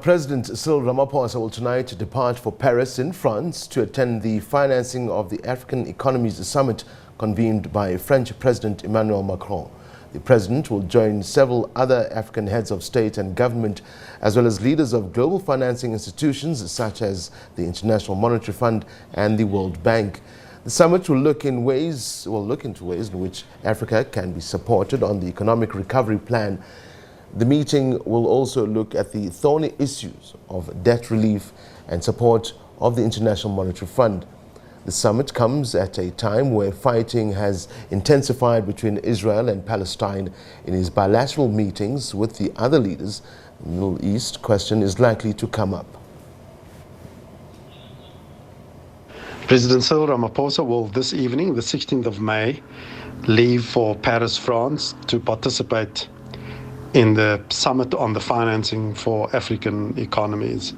President Cyril Ramaphosa will tonight depart for Paris in France to attend the financing of the African Economies Summit convened by French President Emanuel Macron. The president will join several other African heads of state and government, as well as leaders of global financing institutions such as the International Monetary Fund and the World Bank. The summit will look into ways in which Africa can be supported on the economic recovery plan. The meeting will also look at the thorny issues of debt relief and support of the International Monetary Fund. The summit comes at a time where fighting has intensified between Israel and Palestine. In his bilateral meetings with the other leaders, the Middle East question is likely to come up. President Cyril Ramaphosa will this evening, the 16th of May, leave for Paris, France to participate in the Summit on the Financing for African Economies.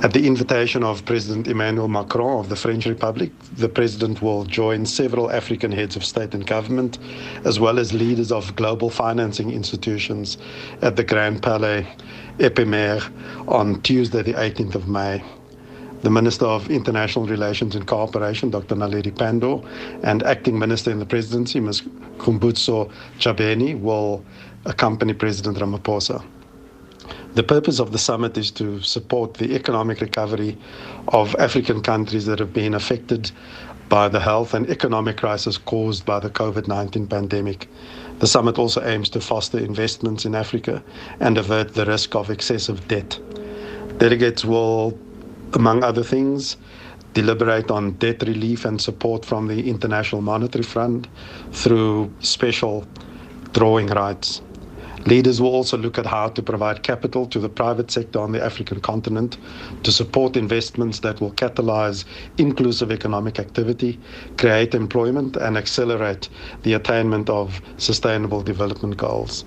At the invitation of President Emanuel Macron of the French Republic, the President will join several African heads of state and government, as well as leaders of global financing institutions at the Grand Palais Éphémère on Tuesday, the 18th of May. The Minister of International Relations and Cooperation, Dr. Naledi Pandor, and Acting Minister in the Presidency, Ms. Kumbutso Chabeni, will accompany President Ramaphosa. The purpose of the summit is to support the economic recovery of African countries that have been affected by the health and economic crisis caused by the COVID-19 pandemic. The summit also aims to foster investments in Africa and avert the risk of excessive debt. Delegates will, among other things, deliberate on debt relief and support from the International Monetary Fund through special drawing rights. Leaders will also look at how to provide capital to the private sector on the African continent to support investments that will catalyze inclusive economic activity, create employment, and accelerate the attainment of sustainable development goals.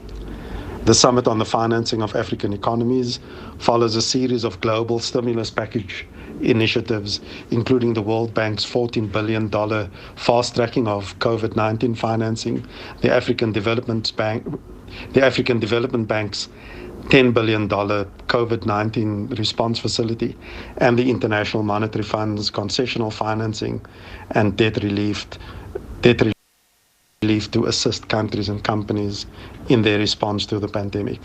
The Summit on the Financing of African Economies follows a series of global stimulus package initiatives, including the World Bank's $14 billion fast-tracking of COVID-19 financing, the African Development Bank's $10 billion COVID-19 response facility, and the International Monetary Fund's concessional financing and debt relief to assist countries and companies in their response to the pandemic.